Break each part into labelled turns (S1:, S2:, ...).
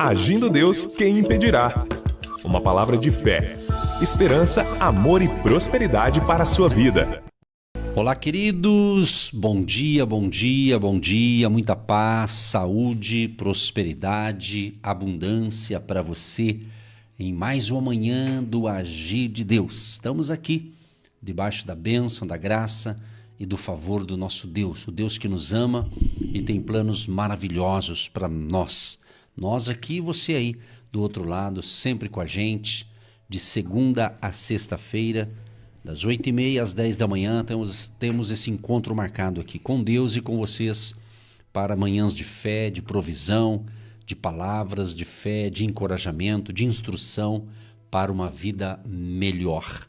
S1: Agindo Deus, quem impedirá? Uma palavra de fé, esperança, amor e prosperidade para a sua vida.
S2: Olá, queridos, bom dia, bom dia, bom dia, muita paz, saúde, prosperidade, abundância para você em mais uma manhã do Agir de Deus. Estamos aqui debaixo da bênção, da graça e do favor do nosso Deus, o Deus que nos ama e tem planos maravilhosos para nós. Nós aqui, você aí do outro lado, sempre com a gente, de segunda a sexta-feira, das 8h30 às 10 da manhã, temos esse encontro marcado aqui com Deus e com vocês para manhãs de fé, de provisão, de palavras de fé, de encorajamento, de instrução para uma vida melhor.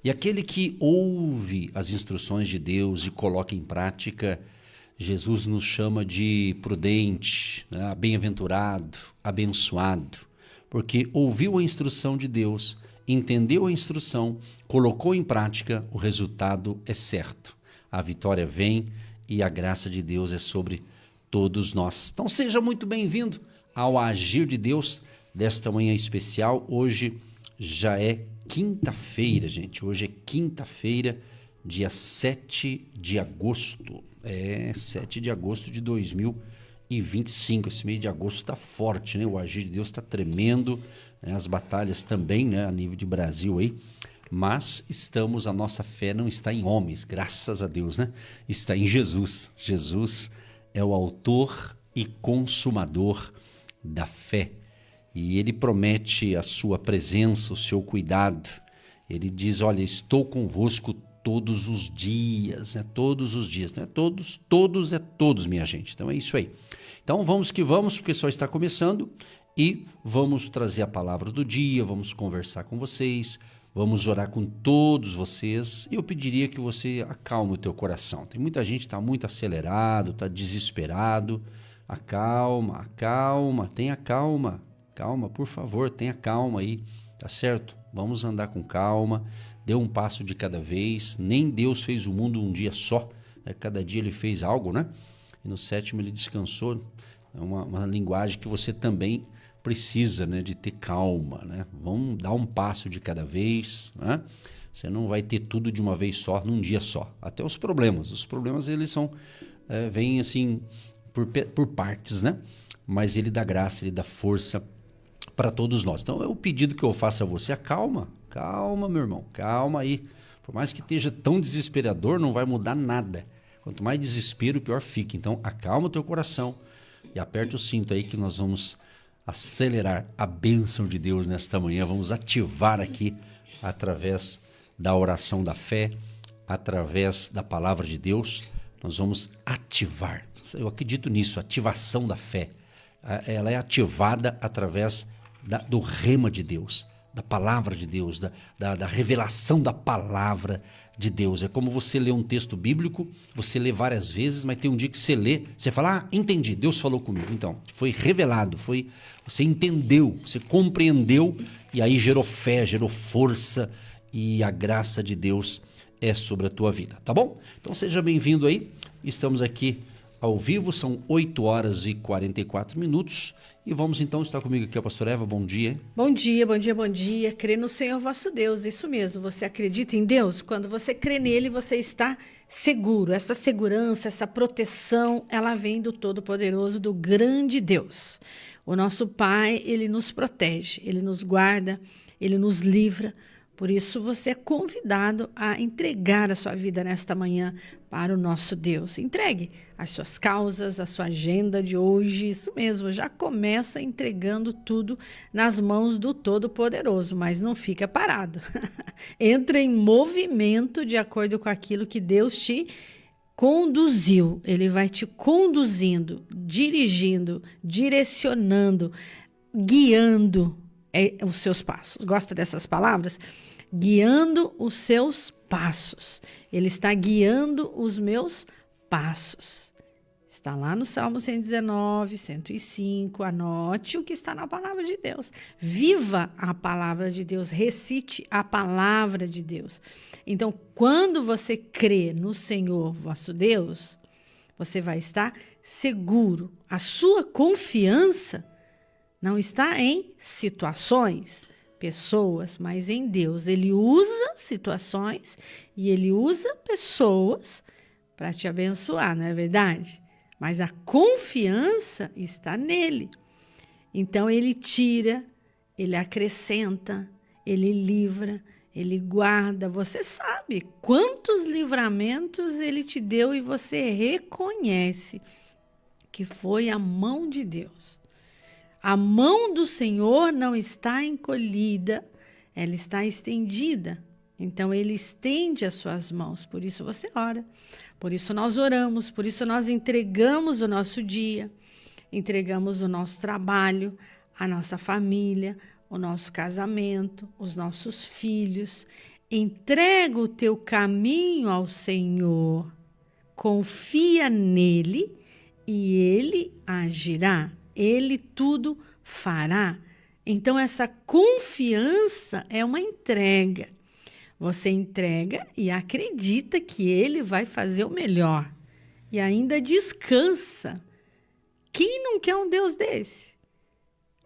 S2: E aquele que ouve as instruções de Deus e coloca em prática, Jesus nos chama de prudente, né? Bem-aventurado, abençoado, porque ouviu a instrução de Deus, entendeu a instrução, colocou em prática, o resultado é certo. A vitória vem e a graça de Deus é sobre todos nós. Então seja muito bem-vindo ao Agir de Deus desta manhã especial. Hoje já é quinta-feira, gente. Hoje é quinta-feira, dia 7 de agosto. 7 de agosto de 2025. Esse mês de agosto está forte, né? O Agir de Deus está tremendo, né? As batalhas também, né? A nível de Brasil aí. Mas a nossa fé não está em homens, graças a Deus, né? Está em Jesus. Jesus é o autor e consumador da fé. E ele promete a sua presença, o seu cuidado. Ele diz, olha, estou convosco todos os dias, né? Todos os dias, né? Todos é todos, minha gente. Então é isso aí. Então vamos que vamos, porque só está começando e vamos trazer a palavra do dia, vamos conversar com vocês, vamos orar com todos vocês. E eu pediria que você acalme o teu coração. Tem muita gente que está muito acelerado, está desesperado. Acalma, tenha calma. Calma, por favor, tenha calma aí, tá certo? Vamos andar com calma, dê um passo de cada vez. Nem Deus fez o mundo um dia só, né? Cada dia ele fez algo, né? E no sétimo ele descansou. É uma linguagem que você também precisa, né? De ter calma, né? Vamos dar um passo de cada vez, né? Você não vai ter tudo de uma vez só, num dia só. Até os problemas eles são, vêm assim por partes, né? Mas ele dá graça, ele dá força para todos nós. Então é o pedido que eu faço a você, calma, meu irmão, calma aí. Por mais que esteja tão desesperador, não vai mudar nada. Quanto mais desespero, pior fica. Então acalma o teu coração e aperta o cinto aí que nós vamos acelerar a bênção de Deus nesta manhã. Vamos ativar aqui através da oração da fé, através da palavra de Deus. Nós vamos ativar. Eu acredito nisso, ativação da fé. Ela é ativada através do rema de Deus, da palavra de Deus, da revelação da palavra de Deus. É como você lê um texto bíblico, você lê várias vezes, mas tem um dia que você lê, você fala, entendi, Deus falou comigo. Então, foi revelado, você entendeu, você compreendeu, e aí gerou fé, gerou força, e a graça de Deus é sobre a tua vida, tá bom? Então seja bem-vindo aí, estamos aqui ao vivo, são 8h44 e vamos então estar comigo aqui a pastora Eva, bom dia.
S3: Bom dia, crê no Senhor vosso Deus, isso mesmo, você acredita em Deus? Quando você crê nele, você está seguro, essa segurança, essa proteção, ela vem do Todo-Poderoso, do grande Deus. O nosso Pai, ele nos protege, ele nos guarda, ele nos livra. Por isso, você é convidado a entregar a sua vida nesta manhã para o nosso Deus. Entregue as suas causas, a sua agenda de hoje, isso mesmo. Já começa entregando tudo nas mãos do Todo-Poderoso, mas não fica parado. Entra em movimento de acordo com aquilo que Deus te conduziu. Ele vai te conduzindo, dirigindo, direcionando, guiando os seus passos. Gosta dessas palavras? Guiando os seus passos. Ele está guiando os meus passos. Está lá no Salmo 119, 105. Anote o que está na palavra de Deus. Viva a palavra de Deus. Recite a palavra de Deus. Então, quando você crê no Senhor vosso Deus, você vai estar seguro. A sua confiança Não está em situações, pessoas, mas em Deus. Ele usa situações e ele usa pessoas para te abençoar, não é verdade? Mas a confiança está nele. Então ele tira, ele acrescenta, ele livra, ele guarda. Você sabe quantos livramentos ele te deu e você reconhece que foi a mão de Deus. A mão do Senhor não está encolhida, ela está estendida. Então ele estende as suas mãos, por isso você ora. Por isso nós oramos, por isso nós entregamos o nosso dia, entregamos o nosso trabalho, a nossa família, o nosso casamento, os nossos filhos. Entrega o teu caminho ao Senhor, confia nele e ele agirá, ele tudo fará. Então essa confiança é uma entrega. Você entrega e acredita que ele vai fazer o melhor. E ainda descansa. Quem não quer um Deus desse?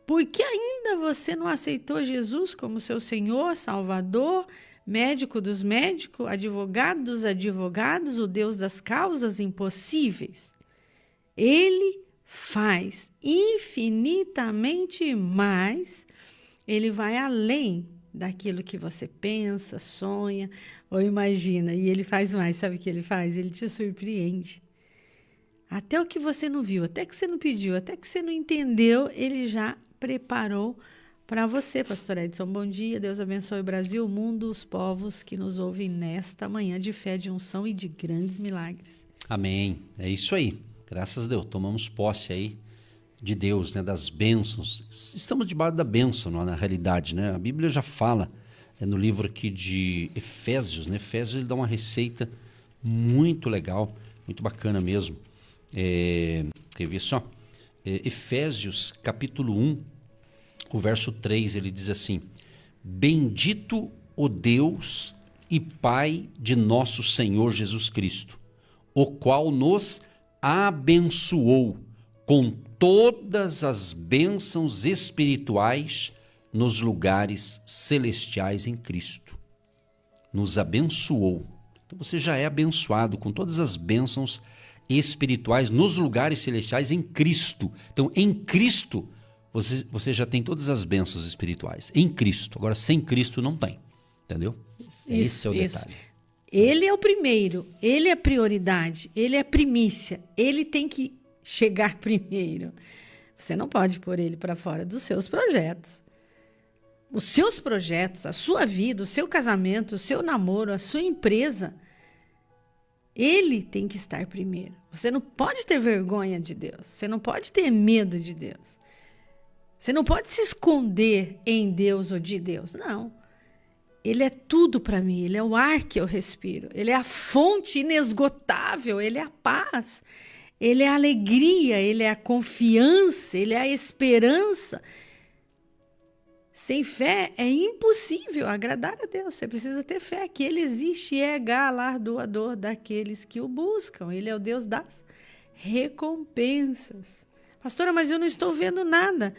S3: Porque ainda você não aceitou Jesus como seu Senhor, Salvador, médico dos médicos, advogado dos advogados, o Deus das causas impossíveis. Ele faz infinitamente mais. Ele vai além daquilo que você pensa, sonha ou imagina. E ele faz mais. Sabe o que ele faz? Ele te surpreende. Até o que você não viu, até que você não pediu, até que você não entendeu, ele já preparou para você, pastor Edson. Bom dia, Deus abençoe o Brasil, o mundo, os povos que nos ouvem nesta manhã de fé, de unção e de grandes milagres.
S2: Amém. É isso aí. Graças a Deus. Tomamos posse aí de Deus, né, das bênçãos. Estamos debaixo da bênção, não, na realidade, né? A Bíblia já fala, no livro aqui de Efésios, né? Efésios ele dá uma receita muito legal, muito bacana mesmo. Quer ver só? Efésios capítulo 1, o verso 3, ele diz assim: Bendito o Deus e Pai de nosso Senhor Jesus Cristo, o qual nos abençoou com todas as bênçãos espirituais nos lugares celestiais em Cristo. Nos abençoou. Então você já é abençoado com todas as bênçãos espirituais nos lugares celestiais em Cristo. Então, em Cristo, você já tem todas as bênçãos espirituais. Em Cristo. Agora, sem Cristo não tem. Entendeu? Esse é o detalhe.
S3: Ele é o primeiro, ele é a prioridade, ele é a primícia, ele tem que chegar primeiro. Você não pode pôr ele para fora dos seus projetos. Os seus projetos, a sua vida, o seu casamento, o seu namoro, a sua empresa, ele tem que estar primeiro. Você não pode ter vergonha de Deus, você não pode ter medo de Deus. Você não pode se esconder em Deus ou de Deus, não. Ele é tudo para mim, ele é o ar que eu respiro, ele é a fonte inesgotável, ele é a paz, ele é a alegria, ele é a confiança, ele é a esperança. Sem fé é impossível agradar a Deus, você precisa ter fé que ele existe e é galardoador daqueles que o buscam, ele é o Deus das recompensas. Pastora, mas eu não estou vendo nada,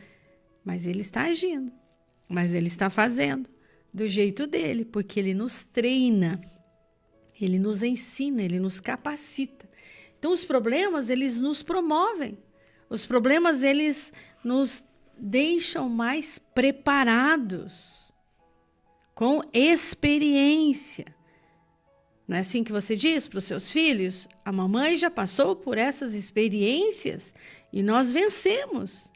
S3: mas ele está agindo, mas ele está fazendo do jeito dele, porque ele nos treina, ele nos ensina, ele nos capacita. Então os problemas, eles nos promovem. Os problemas, eles nos deixam mais preparados, com experiência. Não é assim que você diz para os seus filhos? A mamãe já passou por essas experiências e nós vencemos.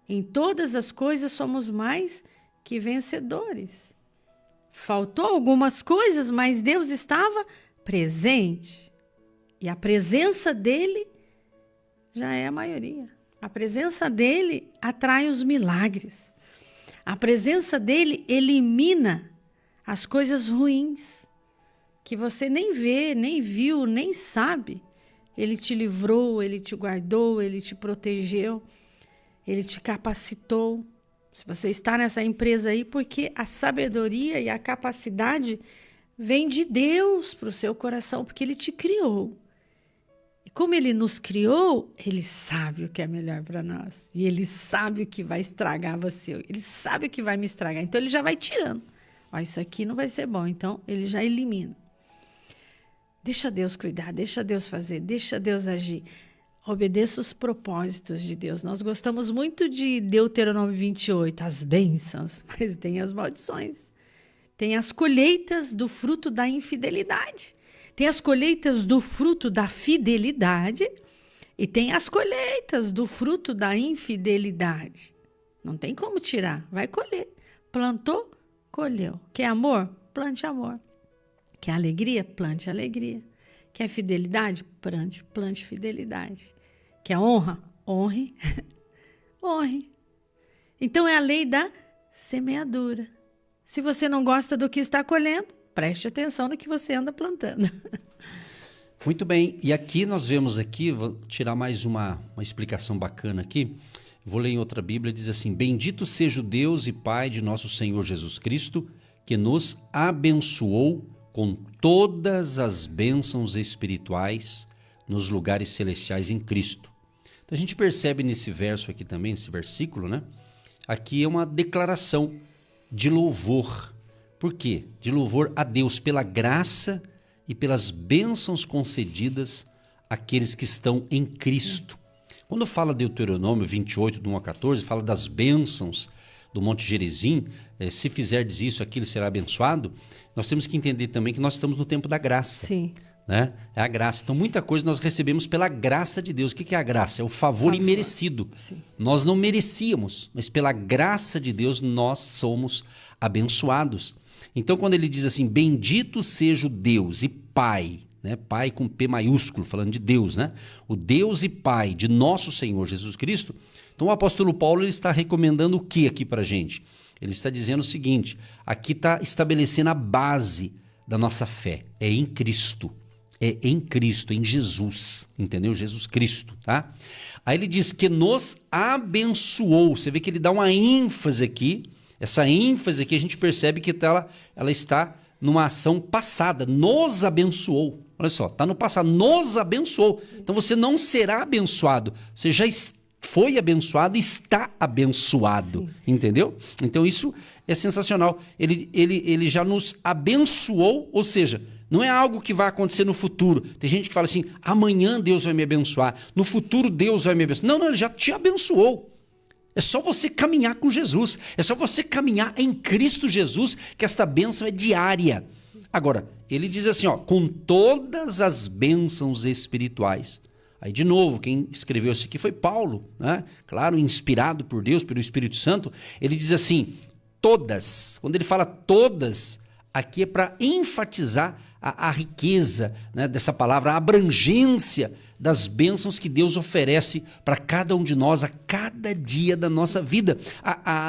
S3: Em todas as coisas somos mais que vencedores. Faltou algumas coisas, mas Deus estava presente. E a presença dele já é a maioria. A presença dele atrai os milagres. A presença dele elimina as coisas ruins que você nem vê, nem viu, nem sabe. Ele te livrou, ele te guardou, ele te protegeu, ele te capacitou. Se você está nessa empresa aí, porque a sabedoria e a capacidade vem de Deus para o seu coração, porque ele te criou. E como ele nos criou, ele sabe o que é melhor para nós. E ele sabe o que vai estragar você. Ele sabe o que vai me estragar. Então, ele já vai tirando. Ó, isso aqui não vai ser bom. Então, ele já elimina. Deixa Deus cuidar, deixa Deus fazer, deixa Deus agir. Obedeça os propósitos de Deus. Nós gostamos muito de Deuteronômio 28, as bênçãos, mas tem as maldições. Tem as colheitas do fruto da infidelidade. Tem as colheitas do fruto da fidelidade e tem as colheitas do fruto da infidelidade. Não tem como tirar, vai colher. Plantou, colheu. Quer amor? Plante amor. Quer alegria? Plante alegria. Quer fidelidade? Plante fidelidade. Quer honra? Honre. Honre. Então é a lei da semeadura. Se você não gosta do que está colhendo, preste atenção no que você anda plantando.
S2: Muito bem, e aqui nós vemos aqui, vou tirar mais uma explicação bacana aqui, vou ler em outra Bíblia, diz assim: bendito seja o Deus e Pai de nosso Senhor Jesus Cristo, que nos abençoou com todas as bênçãos espirituais nos lugares celestiais em Cristo. Então a gente percebe nesse verso aqui também, nesse versículo, né? Aqui é uma declaração de louvor. Por quê? De louvor a Deus pela graça e pelas bênçãos concedidas àqueles que estão em Cristo. Quando fala Deuteronômio 28, do 1 a 14, fala das bênçãos do Monte Gerizim, se fizerdes isso, aquilo será abençoado, nós temos que entender também que nós estamos no tempo da graça.
S3: Sim.
S2: Né? É a graça. Então, muita coisa nós recebemos pela graça de Deus. O que é a graça? É o favor imerecido.
S3: Sim.
S2: Nós não merecíamos, mas pela graça de Deus nós somos abençoados. Então, quando ele diz assim, bendito seja o Deus e Pai, né? Pai com P maiúsculo, falando de Deus, né? O Deus e Pai de nosso Senhor Jesus Cristo. Então, o apóstolo Paulo ele está recomendando o que aqui para a gente? Ele está dizendo o seguinte, aqui está estabelecendo a base da nossa fé, é em Cristo. É em Cristo, em Jesus, entendeu? Jesus Cristo, tá? Aí ele diz que nos abençoou. Você vê que ele dá uma ênfase aqui. Essa ênfase aqui a gente percebe que ela está numa ação passada. Nos abençoou. Olha só, está no passado. Nos abençoou. Então você não será abençoado. Você já foi abençoado, está abençoado. Sim. Entendeu? Então isso é sensacional. Ele já nos abençoou, ou seja, não é algo que vai acontecer no futuro. Tem gente que fala assim, amanhã Deus vai me abençoar, no futuro Deus vai me abençoar. Não, ele já te abençoou. É só você caminhar com Jesus, é só você caminhar em Cristo Jesus, que esta bênção é diária. Agora, ele diz assim, ó, com todas as bênçãos espirituais. Aí, de novo, quem escreveu isso aqui foi Paulo, né? Claro, inspirado por Deus, pelo Espírito Santo. Ele diz assim, todas. Quando ele fala todas, aqui é para enfatizar a riqueza, né, dessa palavra, a abrangência das bênçãos que Deus oferece para cada um de nós a cada dia da nossa vida.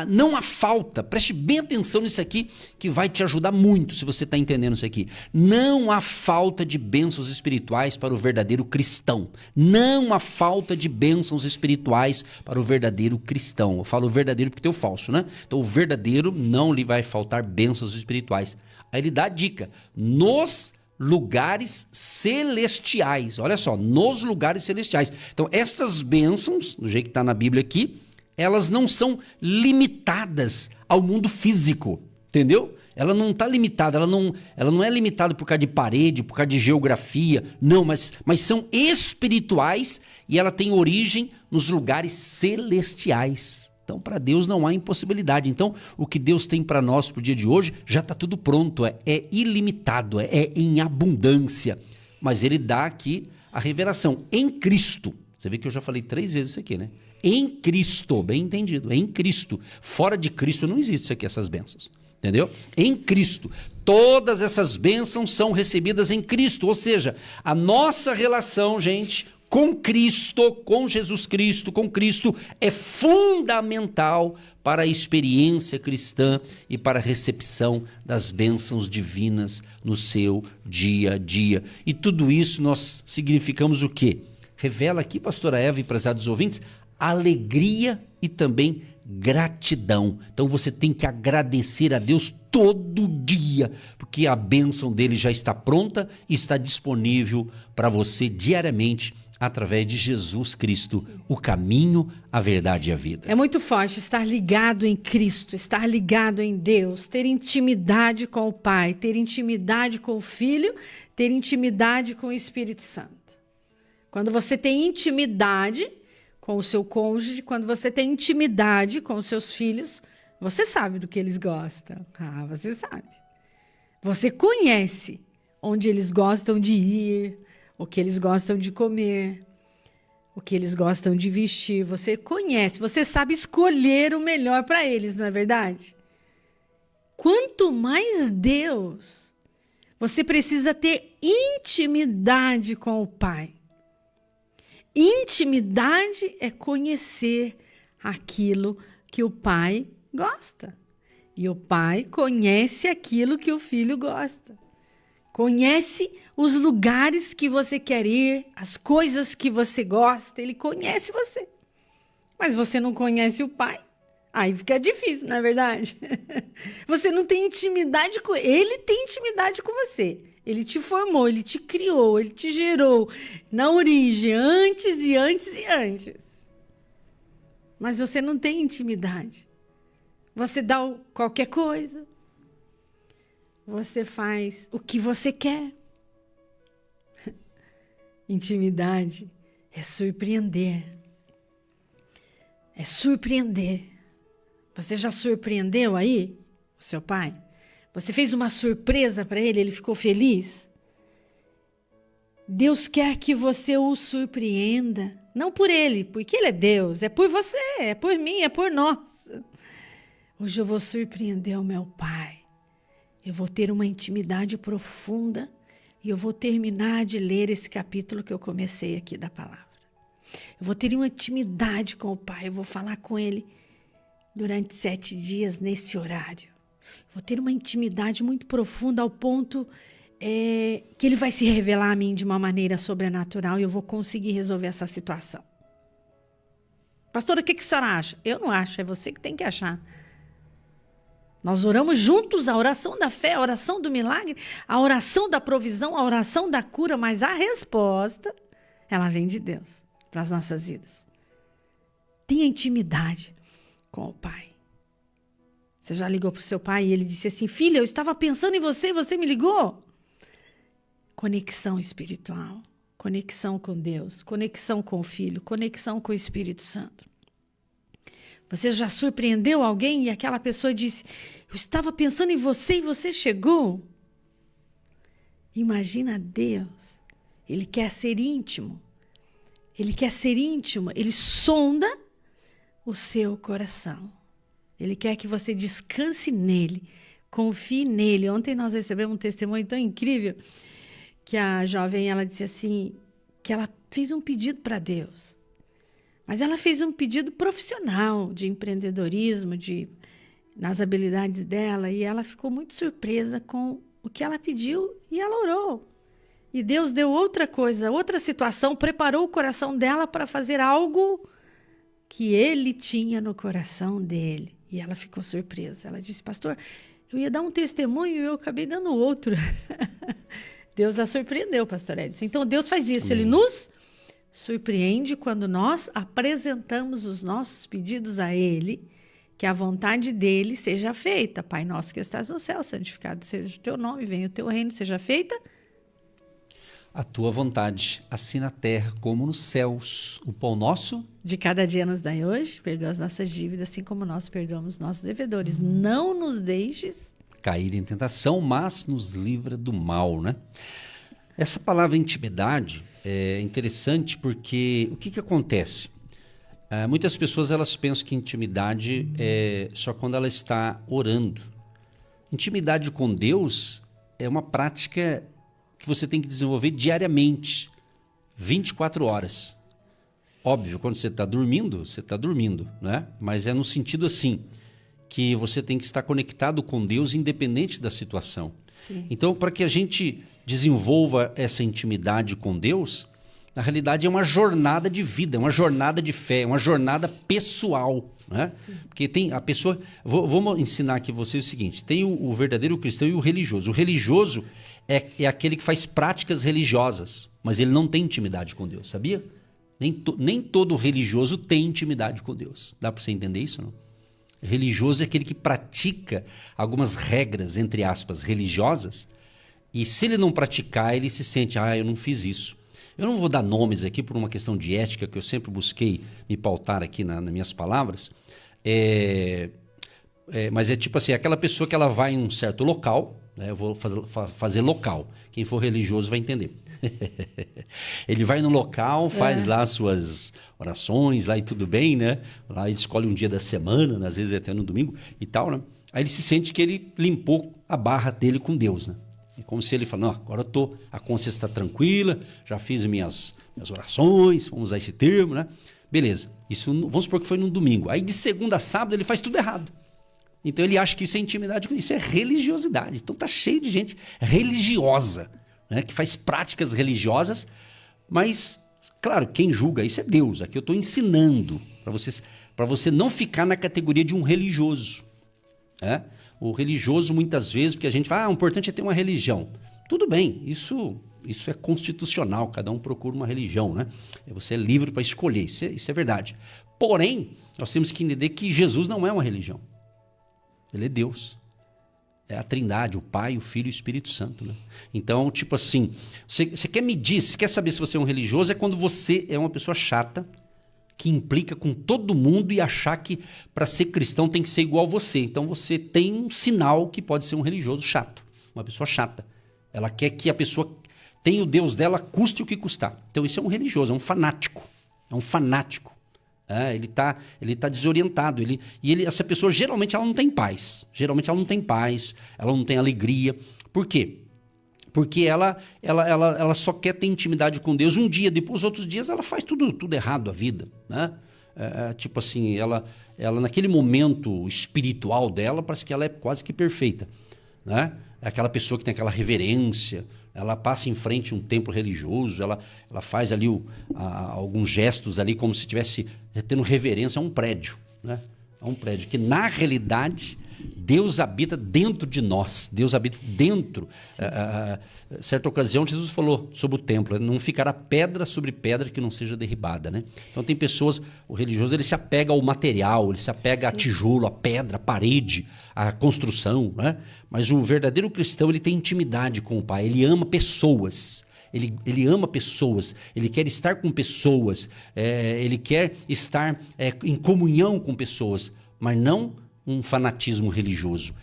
S2: Não há falta, preste bem atenção nisso aqui que vai te ajudar muito se você está entendendo isso aqui. Não há falta de bênçãos espirituais para o verdadeiro cristão. Não há falta de bênçãos espirituais para o verdadeiro cristão. Eu falo verdadeiro porque tem o falso, né? Então o verdadeiro não lhe vai faltar bênçãos espirituais. Aí ele dá a dica, nos lugares celestiais, olha só, nos lugares celestiais. Então essas bênçãos, do jeito que está na Bíblia aqui, elas não são limitadas ao mundo físico, entendeu? Ela não está limitada, ela não é limitada por causa de parede, por causa de geografia, não, mas são espirituais e ela tem origem nos lugares celestiais. Então, para Deus não há impossibilidade. Então, o que Deus tem para nós para o dia de hoje já está tudo pronto, é ilimitado, é em abundância. Mas ele dá aqui a revelação em Cristo. Você vê que eu já falei 3 vezes isso aqui, né? Em Cristo, bem entendido, em Cristo. Fora de Cristo não existe isso aqui, essas bênçãos. Entendeu? Em Cristo. Todas essas bênçãos são recebidas em Cristo. Ou seja, a nossa relação, gente, com Cristo, com Jesus Cristo, com Cristo, é fundamental para a experiência cristã e para a recepção das bênçãos divinas no seu dia a dia. E tudo isso nós significamos o quê? Revela aqui, pastora Eva e prezados ouvintes, alegria e também gratidão. Então você tem que agradecer a Deus todo dia, porque a bênção dele já está pronta e está disponível para você diariamente através de Jesus Cristo, o caminho, a verdade e a vida.
S3: É muito forte estar ligado em Cristo, estar ligado em Deus, ter intimidade com o Pai, ter intimidade com o Filho, ter intimidade com o Espírito Santo. Quando você tem intimidade com o seu cônjuge, quando você tem intimidade com os seus filhos, você sabe do que eles gostam. Ah, você sabe. Você conhece onde eles gostam de ir, o que eles gostam de comer, o que eles gostam de vestir. Você conhece, você sabe escolher o melhor para eles, não é verdade? Quanto mais Deus, você precisa ter intimidade com o Pai. Intimidade é conhecer aquilo que o Pai gosta. E o Pai conhece aquilo que o Filho gosta. Conhece os lugares que você quer ir, as coisas que você gosta. Ele conhece você. Mas você não conhece o Pai. Aí fica difícil, não é verdade? Você não tem intimidade com ele. Ele tem intimidade com você. Ele te formou, ele te criou, ele te gerou na origem, antes e antes e antes. Mas você não tem intimidade. Você dá qualquer coisa. Você faz o que você quer. Intimidade é surpreender. É surpreender. Você já surpreendeu aí o seu pai? Você fez uma surpresa para ele, ele ficou feliz? Deus quer que você o surpreenda. Não por ele, porque ele é Deus. É por você, é por mim, é por nós. Hoje eu vou surpreender o meu pai. Eu vou ter uma intimidade profunda e eu vou terminar de ler esse capítulo que eu comecei aqui da palavra. Eu vou ter uma intimidade com o pai, eu vou falar com ele durante 7 dias nesse horário. Vou ter uma intimidade muito profunda ao ponto que ele vai se revelar a mim de uma maneira sobrenatural e eu vou conseguir resolver essa situação. Pastora, o que a senhora acha? Eu não acho, é você que tem que achar. Nós oramos juntos a oração da fé, a oração do milagre, a oração da provisão, a oração da cura, mas a resposta, ela vem de Deus para as nossas vidas. Tenha intimidade com o Pai. Você já ligou para o seu pai e ele disse assim, filha, eu estava pensando em você e você me ligou? Conexão espiritual, conexão com Deus, conexão com o Filho, conexão com o Espírito Santo. Você já surpreendeu alguém e aquela pessoa disse, eu estava pensando em você e você chegou? Imagina Deus, Ele quer ser íntimo. Ele quer ser íntimo, Ele sonda o seu coração. Ele quer que você descanse nele, confie nele. Ontem nós recebemos um testemunho tão incrível que a jovem, ela disse assim, que ela fez um pedido para Deus. Mas ela fez um pedido profissional de empreendedorismo, nas habilidades dela, e ela ficou muito surpresa com o que ela pediu e ela orou. E Deus deu outra coisa, outra situação, preparou o coração dela para fazer algo que ele tinha no coração dele. E ela ficou surpresa. Ela disse, pastor, eu ia dar um testemunho e eu acabei dando outro. Deus a surpreendeu, pastor Edson. Então, Deus faz isso. Ele nos surpreende quando nós apresentamos os nossos pedidos a Ele, que a vontade dEle seja feita. Pai nosso que estás no céu, santificado seja o teu nome, venha o teu reino, seja feita
S2: a tua vontade, assim na terra como nos céus. O pão nosso
S3: de cada dia nos dai hoje, perdoa as nossas dívidas, assim como nós perdoamos nossos devedores. Não nos deixes
S2: cair em tentação, mas nos livra do mal, né? Essa palavra intimidade é interessante porque o que acontece? Muitas pessoas elas pensam que intimidade é só quando ela está orando. Intimidade com Deus é uma prática que você tem que desenvolver diariamente, 24 horas. Óbvio, quando você está dormindo, né? Mas é no sentido assim, que você tem que estar conectado com Deus independente da situação.
S3: Sim.
S2: Então, para que a gente desenvolva essa intimidade com Deus, Na realidade, é uma jornada de vida, uma jornada de fé, uma jornada pessoal, né? Porque tem a pessoa... Vamos ensinar aqui vocês o seguinte. Tem o verdadeiro cristão e o religioso. O religioso é aquele que faz práticas religiosas, mas ele não tem intimidade com Deus, sabia? Nem todo religioso tem intimidade com Deus. Dá para você entender isso, não? Religioso é aquele que pratica algumas regras, entre aspas, religiosas, e se ele não praticar, ele se sente, eu não fiz isso. Eu não vou dar nomes aqui por uma questão de ética, que eu sempre busquei me pautar aqui nas minhas palavras, mas é tipo assim, aquela pessoa que ela vai em um certo local, né, eu vou fazer local, quem for religioso vai entender. Ele vai no local, faz lá suas orações, lá e tudo bem, né? Lá ele escolhe um dia da semana, às vezes até no domingo e tal, né? Aí ele se sente que ele limpou a barra dele com Deus, né? É como se ele fala, não, agora a consciência está tranquila, já fiz minhas orações, vamos usar esse termo, né? Beleza, isso vamos supor que foi no domingo. Aí de segunda a sábado ele faz tudo errado. Então ele acha que isso é intimidade, isso é religiosidade. Então tá cheio de gente religiosa, né, que faz práticas religiosas, mas, claro, quem julga isso é Deus. Aqui eu estou ensinando para você não ficar na categoria de um religioso. Né? O religioso, muitas vezes, porque a gente fala, o importante é ter uma religião. Tudo bem, isso é constitucional, cada um procura uma religião, né? Você é livre para escolher, isso é verdade. Porém, nós temos que entender que Jesus não é uma religião. Ele é Deus. É a Trindade, o Pai, o Filho e o Espírito Santo. Né? Então, tipo assim, você quer medir, você quer saber se você é um religioso, é quando você é uma pessoa chata, que implica com todo mundo e achar que para ser cristão tem que ser igual a você. Então você tem um sinal que pode ser um religioso chato, uma pessoa chata. Ela quer que a pessoa tenha o Deus dela, custe o que custar. Então isso é um religioso, é um fanático. É um fanático. Ele tá desorientado. Essa pessoa geralmente ela não tem paz. Geralmente ela não tem paz, ela não tem alegria. Por quê? Porque ela só quer ter intimidade com Deus um dia, depois outros dias ela faz tudo errado a vida. Né? Tipo assim, ela naquele momento espiritual dela, parece que ela é quase que perfeita. Né? É aquela pessoa que tem aquela reverência, ela passa em frente a um templo religioso, ela faz ali alguns gestos ali como se estivesse tendo reverência a um prédio. Né? A um prédio que, na realidade, Deus habita dentro de nós. Deus habita dentro. Certa ocasião, Jesus falou sobre o templo. Não ficará pedra sobre pedra que não seja derribada. Né? Então, tem pessoas... O religioso ele se apega ao material, ele se apega a tijolo, a pedra, a parede, a construção. Né? Mas o verdadeiro cristão ele tem intimidade com o Pai. Ele ama pessoas. Ele ama pessoas, ele quer estar com pessoas, ele quer estar em comunhão com pessoas, mas não um fanatismo religioso.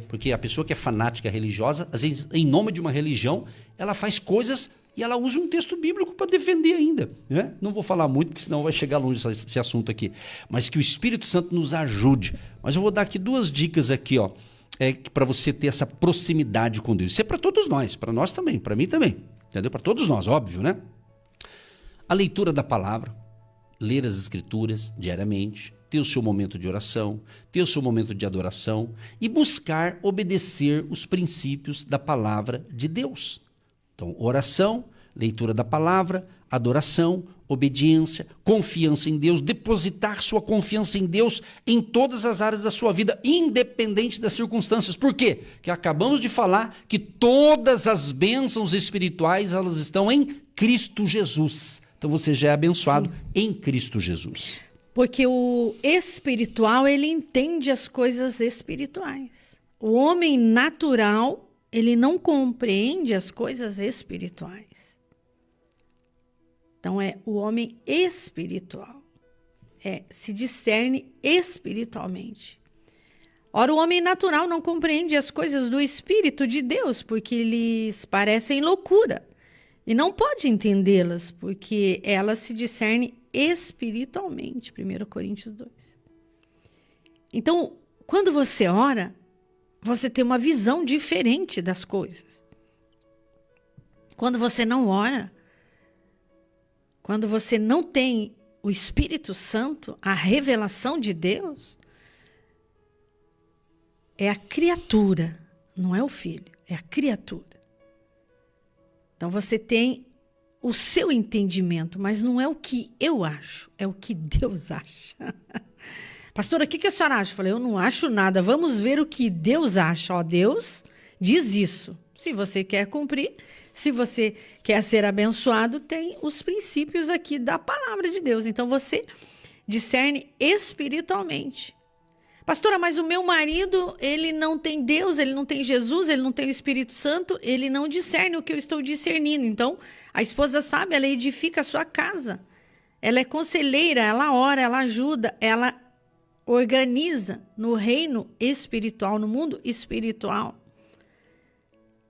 S2: Porque a pessoa que é fanática religiosa, às vezes, em nome de uma religião, ela faz coisas e ela usa um texto bíblico para defender ainda. Né? Não vou falar muito, porque senão vai chegar longe esse assunto aqui. Mas que o Espírito Santo nos ajude. Mas eu vou dar aqui 2 dicas aqui, ó. Para você ter essa proximidade com Deus. Isso é para todos nós, para nós também, para mim também, entendeu? Para todos nós, óbvio, né? A leitura da palavra, ler as escrituras diariamente, ter o seu momento de oração, ter o seu momento de adoração e buscar obedecer os princípios da palavra de Deus. Então, oração, leitura da palavra, adoração, obediência, confiança em Deus, depositar sua confiança em Deus em todas as áreas da sua vida, independente das circunstâncias. Por quê? Porque acabamos de falar que todas as bênçãos espirituais elas estão em Cristo Jesus. Então você já é abençoado em Cristo Jesus.
S3: Porque o espiritual, ele entende as coisas espirituais. O homem natural, ele não compreende as coisas espirituais. Então, é o homem espiritual. Se discerne espiritualmente. Ora, o homem natural não compreende as coisas do Espírito de Deus, porque lhes parecem loucura. E não pode entendê-las, porque elas se discernem espiritualmente. 1 Coríntios 2. Então, quando você ora, você tem uma visão diferente das coisas. Quando você não ora, quando você não tem o Espírito Santo, a revelação de Deus, é a criatura, não é o filho, é a criatura. Então você tem o seu entendimento, mas não é o que eu acho, é o que Deus acha. Pastora, o que a senhora acha? Eu falei, eu não acho nada, vamos ver o que Deus acha. Ó, Deus diz isso. Se você quer cumprir, se você quer ser abençoado, tem os princípios aqui da palavra de Deus. Então você discerne espiritualmente. Pastora, mas o meu marido, ele não tem Deus, ele não tem Jesus, ele não tem o Espírito Santo, ele não discerne o que eu estou discernindo. Então, a esposa sabe, ela edifica a sua casa. Ela é conselheira, ela ora, ela ajuda, ela organiza no reino espiritual, no mundo espiritual.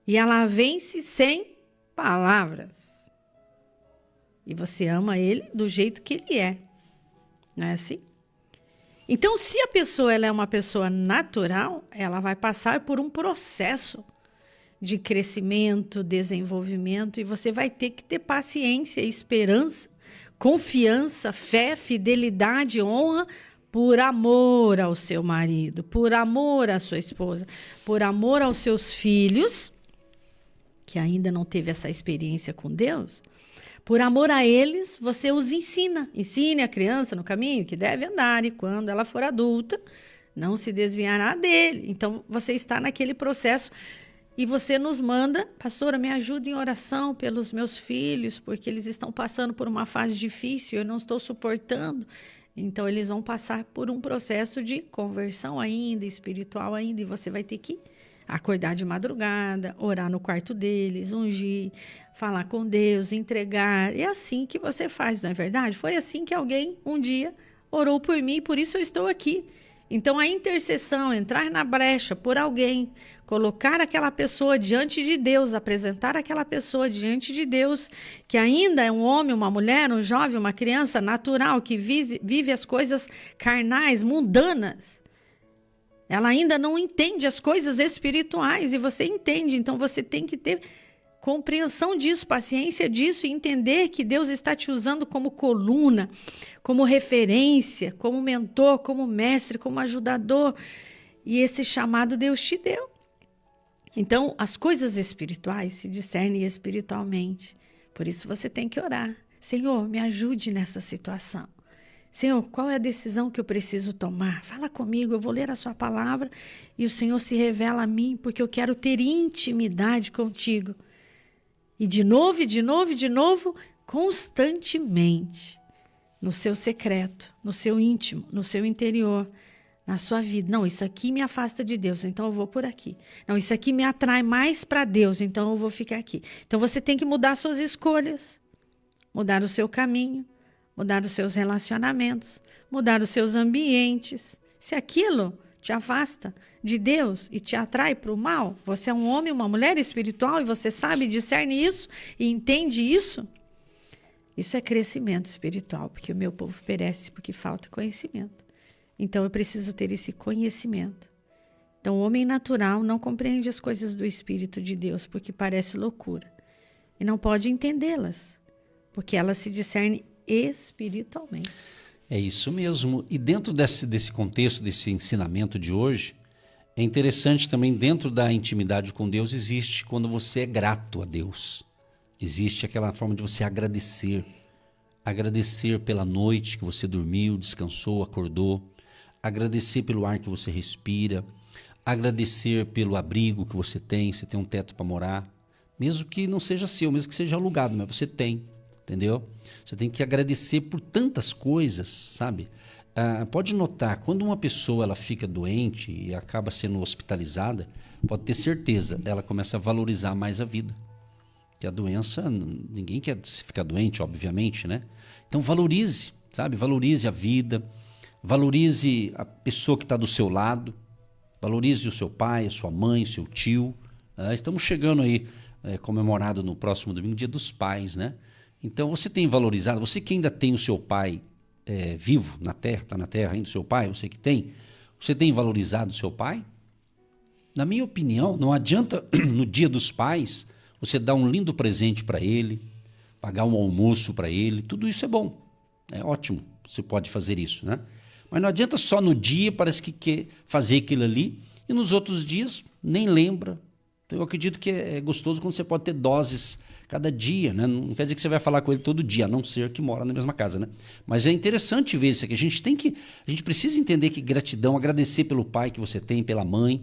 S3: E ela vence sem palavras. E você ama ele do jeito que ele é. Não é assim? Então, se a pessoa ela é uma pessoa natural, ela vai passar por um processo de crescimento, desenvolvimento, e você vai ter que ter paciência, esperança, confiança, fé, fidelidade, honra, por amor ao seu marido, por amor à sua esposa, por amor aos seus filhos, que ainda não teve essa experiência com Deus. Por amor a eles, você os ensina. Ensine a criança no caminho que deve andar e quando ela for adulta, não se desviará dele. Então, você está naquele processo e você nos manda, pastora, me ajude em oração pelos meus filhos, porque eles estão passando por uma fase difícil, eu não estou suportando. Então, eles vão passar por um processo de conversão ainda, espiritual ainda, e você vai ter que acordar de madrugada, orar no quarto deles, ungir, falar com Deus, entregar. É assim que você faz, não é verdade? Foi assim que alguém um dia orou por mim, por isso eu estou aqui. Então, a intercessão, entrar na brecha por alguém, colocar aquela pessoa diante de Deus, apresentar aquela pessoa diante de Deus, que ainda é um homem, uma mulher, um jovem, uma criança natural, que vive as coisas carnais, mundanas. Ela ainda não entende as coisas espirituais e você entende, então você tem que ter compreensão disso, paciência disso e entender que Deus está te usando como coluna, como referência, como mentor, como mestre, como ajudador. E esse chamado Deus te deu. Então, as coisas espirituais se discernem espiritualmente. Por isso você tem que orar. Senhor, me ajude nessa situação. Senhor, qual é a decisão que eu preciso tomar? Fala comigo, eu vou ler a sua palavra e o Senhor se revela a mim, porque eu quero ter intimidade contigo. E de novo, constantemente, no seu secreto, no seu íntimo, no seu interior, na sua vida. Não, isso aqui me afasta de Deus, então eu vou por aqui. Não, isso aqui me atrai mais para Deus, então eu vou ficar aqui. Então você tem que mudar suas escolhas, mudar o seu caminho, mudar os seus relacionamentos, mudar os seus ambientes. Se aquilo te afasta de Deus e te atrai para o mal, você é um homem, uma mulher espiritual e você sabe, discerne isso e entende isso, isso é crescimento espiritual, porque o meu povo perece porque falta conhecimento. Então eu preciso ter esse conhecimento. Então o homem natural não compreende as coisas do Espírito de Deus porque parece loucura e não pode entendê-las, porque elas se discernem espiritualmente.
S2: É isso mesmo. E dentro desse contexto, desse ensinamento de hoje, é interessante também, dentro da intimidade com Deus, existe quando você é grato a Deus. Existe aquela forma de você agradecer. Agradecer pela noite que você dormiu, descansou, acordou. Agradecer pelo ar que você respira. Agradecer pelo abrigo que você tem um teto para morar. Mesmo que não seja seu, mesmo que seja alugado, mas você tem. Entendeu? Você tem que agradecer por tantas coisas, sabe? Pode notar, quando uma pessoa ela fica doente e acaba sendo hospitalizada, pode ter certeza, ela começa a valorizar mais a vida. Porque a doença, ninguém quer ficar doente, obviamente, né? Então valorize, sabe? Valorize a vida, valorize a pessoa que está do seu lado, valorize o seu pai, a sua mãe, o seu tio. Estamos chegando aí, comemorado no próximo domingo, Dia dos Pais, né? Então, você tem valorizado, você que ainda tem o seu pai vivo na terra, está na terra ainda o seu pai, você que tem, você tem valorizado o seu pai? Na minha opinião, não adianta no Dia dos Pais você dar um lindo presente para ele, pagar um almoço para ele, tudo isso é bom, é ótimo, você pode fazer isso, né? Mas não adianta só no dia, parece que quer fazer aquilo ali, e nos outros dias nem lembra. Então, eu acredito que é gostoso quando você pode ter doses Cada dia, né? Não quer dizer que você vai falar com ele todo dia, a não ser que mora na mesma casa, né? Mas é interessante ver isso aqui. A gente precisa entender que gratidão, agradecer pelo pai que você tem, pela mãe.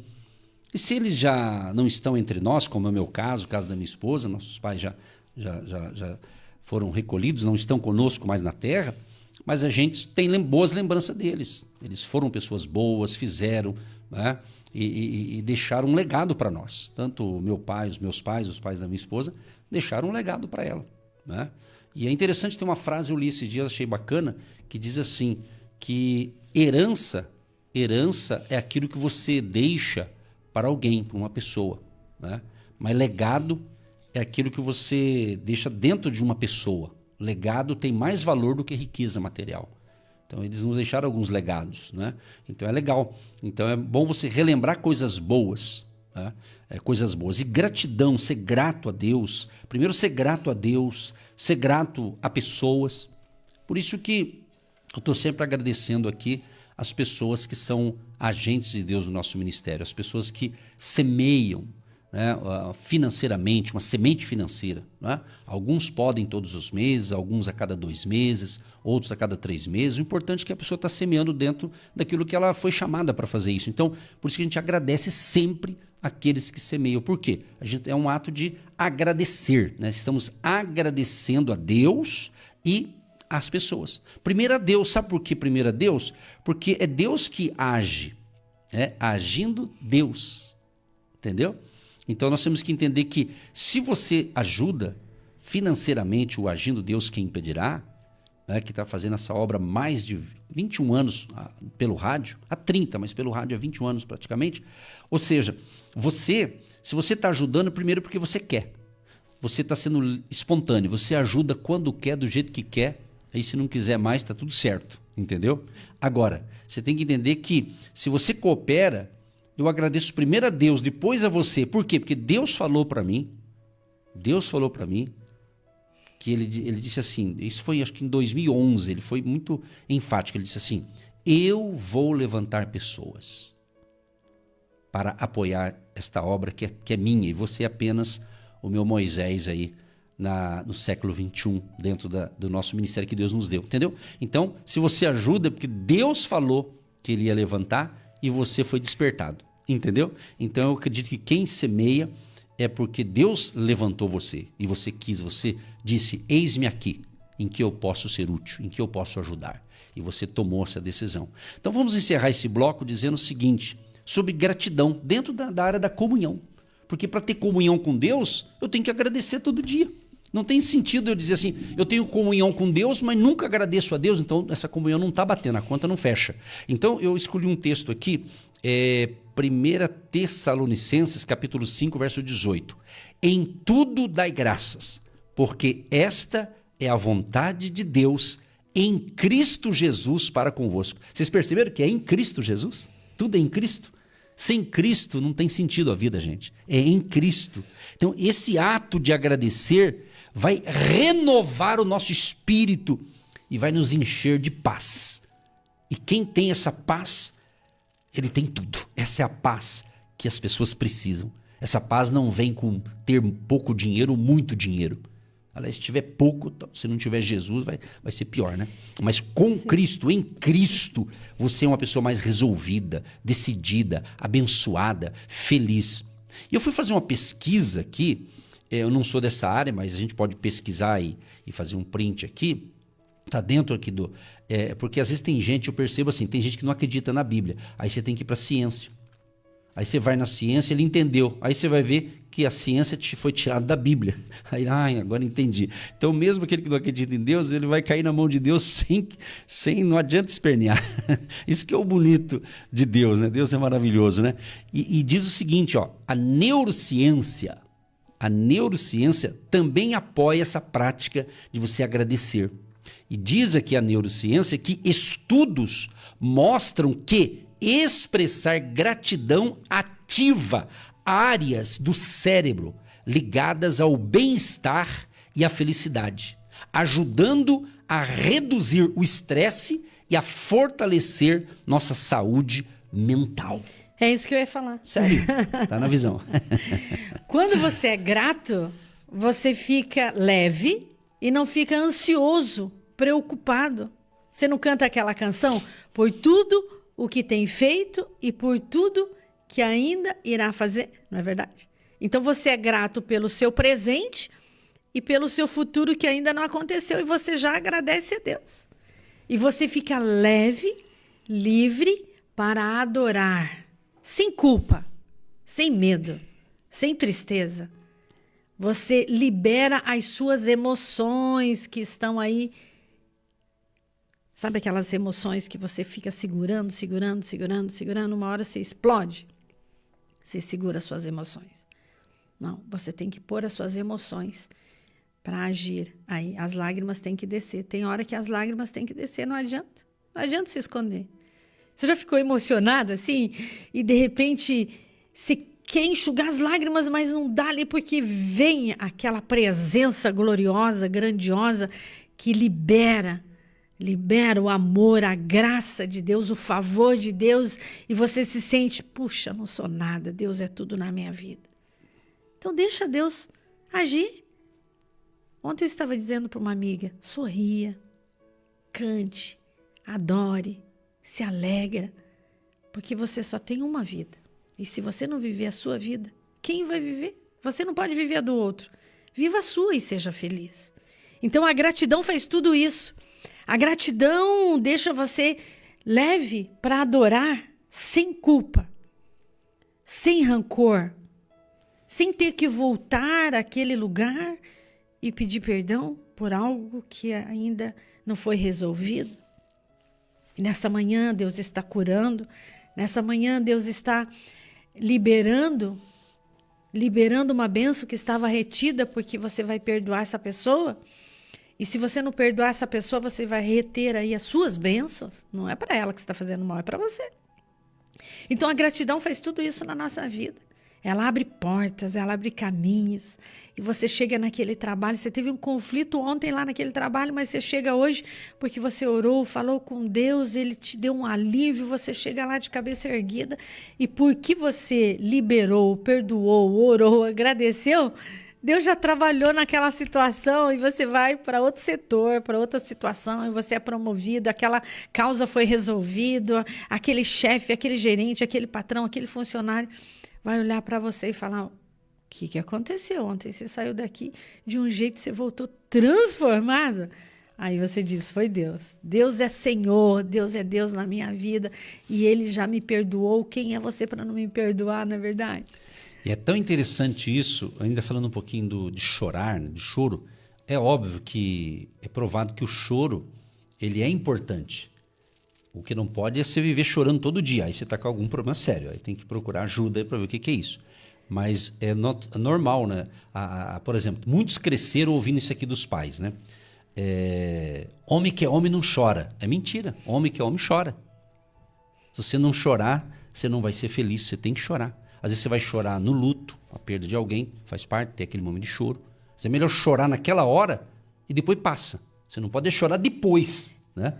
S2: E se eles já não estão entre nós, como é o meu caso, o caso da minha esposa, nossos pais já foram recolhidos, não estão conosco mais na terra, mas a gente tem boas lembranças deles. Eles foram pessoas boas, fizeram, né? E deixaram um legado para nós. Tanto meu pai, os meus pais, os pais da minha esposa, deixaram um legado para ela, né? E é interessante, tem uma frase, eu li esses dias, achei bacana, que diz assim, que herança é aquilo que você deixa para alguém, para uma pessoa, né? Mas legado é aquilo que você deixa dentro de uma pessoa. Legado tem mais valor do que riqueza material. Então, eles nos deixaram alguns legados, né? Então, é legal. Então, é bom você relembrar coisas boas, né? Coisas boas. E gratidão, ser grato a Deus. Primeiro, ser grato a Deus, ser grato a pessoas. Por isso que eu estou sempre agradecendo aqui as pessoas que são agentes de Deus no nosso ministério, as pessoas que semeiam, né, financeiramente, uma semente financeira, né? Alguns podem todos os meses, alguns a cada 2 meses, outros a cada 3 meses. O importante é que a pessoa está semeando dentro daquilo que ela foi chamada para fazer isso. Então, por isso que a gente agradece sempre aqueles que semeiam. Por quê? É um ato de agradecer, né? Estamos agradecendo a Deus e às pessoas. Primeiro a Deus, sabe por que primeiro a Deus? Porque é Deus que age, agindo Deus, entendeu? Então nós temos que entender que se você ajuda financeiramente o agindo Deus, quem impedirá, né, que está fazendo essa obra há mais de 21 anos pelo rádio, há 30, mas pelo rádio há 21 anos praticamente. Ou seja, se você está ajudando, primeiro porque você quer, você está sendo espontâneo, você ajuda quando quer, do jeito que quer, aí se não quiser mais, está tudo certo, entendeu? Agora, você tem que entender que se você coopera, eu agradeço primeiro a Deus, depois a você. Por quê? Porque Deus falou para mim, que ele disse assim, isso foi acho que em 2011, ele foi muito enfático, ele disse assim, eu vou levantar pessoas para apoiar esta obra que é minha, e você é apenas o meu Moisés aí no século 21, dentro do nosso ministério que Deus nos deu, entendeu? Então, se você ajuda, é porque Deus falou que ele ia levantar, e você foi despertado, entendeu? Então eu acredito que quem semeia é porque Deus levantou você e você quis, você disse, eis-me aqui, em que eu posso ser útil, em que eu posso ajudar, e você tomou essa decisão. Então vamos encerrar esse bloco dizendo o seguinte, sobre gratidão dentro da área da comunhão, porque para ter comunhão com Deus, eu tenho que agradecer todo dia. Não tem sentido eu dizer assim, eu tenho comunhão com Deus, mas nunca agradeço a Deus, então essa comunhão não está batendo, a conta não fecha. Então eu escolhi um texto aqui, 1 Tessalonicenses, capítulo 5, verso 18. Em tudo dai graças, porque esta é a vontade de Deus em Cristo Jesus para convosco. Vocês perceberam que é em Cristo Jesus? Tudo é em Cristo. Sem Cristo não tem sentido a vida, gente. É em Cristo. Então esse ato de agradecer vai renovar o nosso espírito e vai nos encher de paz. E quem tem essa paz, ele tem tudo. Essa é a paz que as pessoas precisam. Essa paz não vem com ter pouco dinheiro ou muito dinheiro. Aliás, se tiver pouco, se não tiver Jesus, vai ser pior, né? Mas com Cristo, em Cristo, você é uma pessoa mais resolvida, decidida, abençoada, feliz. E eu fui fazer uma pesquisa aqui, eu não sou dessa área, mas a gente pode pesquisar e fazer um print aqui, tá dentro aqui porque às vezes tem gente, eu percebo assim, tem gente que não acredita na Bíblia, aí você tem que ir para a ciência. Aí você vai na ciência, ele entendeu. Aí você vai ver que a ciência foi tirada da Bíblia. Aí, agora entendi. Então, mesmo aquele que não acredita em Deus, ele vai cair na mão de Deus sem não adianta espernear. Isso que é o bonito de Deus, né? Deus é maravilhoso, né? E diz o seguinte, ó, a neurociência também apoia essa prática de você agradecer. E diz aqui a neurociência que estudos mostram que expressar gratidão ativa áreas do cérebro ligadas ao bem-estar e à felicidade, ajudando a reduzir o estresse e a fortalecer nossa saúde mental.
S3: É isso que eu ia falar.
S2: Sério, tá na visão.
S3: Quando você é grato, você fica leve e não fica ansioso, preocupado. Você não canta aquela canção? Por tudo o que tem feito e por tudo que ainda irá fazer, não é verdade? Então você é grato pelo seu presente e pelo seu futuro que ainda não aconteceu e você já agradece a Deus. E você fica leve, livre para adorar, sem culpa, sem medo, sem tristeza. Você libera as suas emoções que estão aí. Sabe aquelas emoções que você fica segurando, uma hora você explode? Você segura as suas emoções. Não, você tem que pôr as suas emoções para agir. Aí as lágrimas têm que descer. Tem hora que as lágrimas têm que descer, não adianta. Não adianta se esconder. Você já ficou emocionado assim? E de repente você quer enxugar as lágrimas, mas não dá ali porque vem aquela presença gloriosa, grandiosa, que libera o amor, a graça de Deus, o favor de Deus, e você se sente, puxa, não sou nada, Deus é tudo na minha vida. Então deixa Deus agir. Ontem eu estava dizendo para uma amiga, sorria, cante, adore, se alegra, porque você só tem uma vida. E se você não viver a sua vida, quem vai viver? Você não pode viver a do outro. Viva a sua e seja feliz. Então a gratidão faz tudo isso. A gratidão deixa você leve para adorar sem culpa, sem rancor, sem ter que voltar àquele lugar e pedir perdão por algo que ainda não foi resolvido. E nessa manhã Deus está curando, nessa manhã Deus está liberando uma bênção que estava retida porque você vai perdoar essa pessoa. E se você não perdoar essa pessoa, você vai reter aí as suas bênçãos. Não é para ela que você está fazendo mal, é para você. Então a gratidão faz tudo isso na nossa vida. Ela abre portas, ela abre caminhos. E você chega naquele trabalho, você teve um conflito ontem lá naquele trabalho, mas você chega hoje porque você orou, falou com Deus, Ele te deu um alívio, você chega lá de cabeça erguida. E porque você liberou, perdoou, orou, agradeceu, Deus já trabalhou naquela situação e você vai para outro setor, para outra situação e você é promovido, aquela causa foi resolvida, aquele chefe, aquele gerente, aquele patrão, aquele funcionário vai olhar para você e falar, o que aconteceu ontem? Você saiu daqui de um jeito, você voltou transformado. Aí você diz, foi Deus. Deus é Senhor, Deus é Deus na minha vida e Ele já me perdoou. Quem é você para não me perdoar, não é verdade?
S2: E é tão interessante isso, ainda falando um pouquinho de chorar, né, de choro, é óbvio que é provado que o choro, ele é importante. O que não pode é você viver chorando todo dia, aí você está com algum problema sério, aí tem que procurar ajuda para ver o que é isso. Mas é normal, né? Por exemplo, muitos cresceram ouvindo isso aqui dos pais, né? Homem que é homem não chora. É mentira, homem que é homem chora. Se você não chorar, você não vai ser feliz, você tem que chorar. Às vezes você vai chorar no luto, a perda de alguém, faz parte, tem aquele momento de choro. Mas é melhor chorar naquela hora e depois passa. Você não pode chorar depois, né?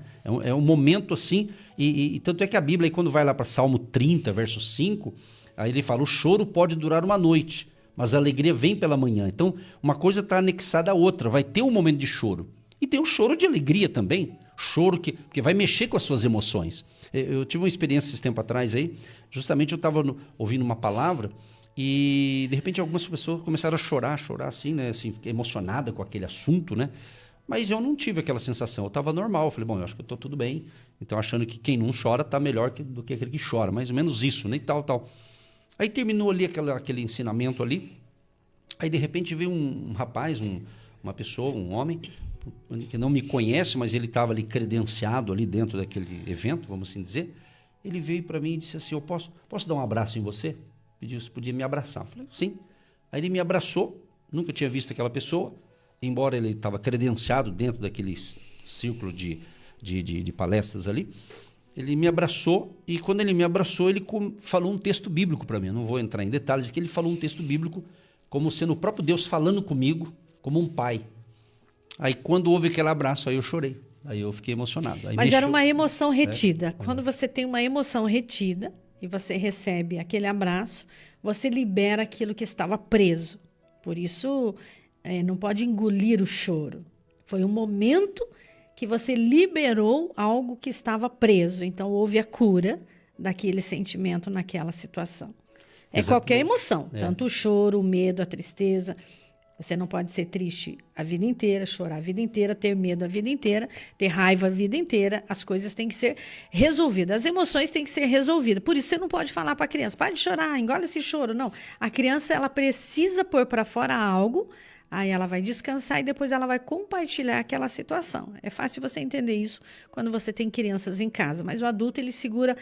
S2: É um momento assim, e tanto é que a Bíblia, aí, quando vai lá para Salmo 30, verso 5, aí ele fala, o choro pode durar uma noite, mas a alegria vem pela manhã. Então, uma coisa está anexada à outra, vai ter um momento de choro. E tem o choro de alegria também, choro porque vai mexer com as suas emoções. Eu tive uma experiência esse tempo atrás aí, justamente eu estava ouvindo uma palavra e de repente algumas pessoas começaram a chorar assim, né, assim, emocionada com aquele assunto, né? Mas eu não tive aquela sensação, eu estava normal, eu falei, bom, eu acho que eu estou tudo bem, então achando que quem não chora está melhor do que aquele que chora, mais ou menos isso, né, e tal. Aí terminou ali aquele ensinamento ali, aí de repente veio um rapaz, uma pessoa, um homem, que não me conhece, mas ele estava ali credenciado ali dentro daquele evento, vamos assim dizer. Ele veio para mim e disse assim, eu posso dar um abraço em você? Pediu se podia me abraçar. Eu falei, sim. Aí ele me abraçou, nunca tinha visto aquela pessoa, embora ele estava credenciado dentro daquele círculo de palestras ali. Ele me abraçou e quando ele me abraçou, ele falou um texto bíblico para mim. Eu não vou entrar em detalhes, que ele falou um texto bíblico como sendo o próprio Deus falando comigo como um pai. Aí quando houve aquele abraço, aí eu chorei. Aí eu fiquei emocionado. Aí
S3: mas era uma emoção retida. Quando você tem uma emoção retida e você recebe aquele abraço, você libera aquilo que estava preso. Por isso, não pode engolir o choro. Foi um momento que você liberou algo que estava preso. Então, houve a cura daquele sentimento naquela situação. É qualquer emoção, tanto o choro, o medo, a tristeza. Você não pode ser triste a vida inteira, chorar a vida inteira, ter medo a vida inteira, ter raiva a vida inteira. As coisas têm que ser resolvidas. As emoções têm que ser resolvidas. Por isso, você não pode falar para a criança, para de chorar, engole esse choro. Não. A criança, ela precisa pôr para fora algo, aí ela vai descansar e depois ela vai compartilhar aquela situação. É fácil você entender isso quando você tem crianças em casa. Mas o adulto, ele segura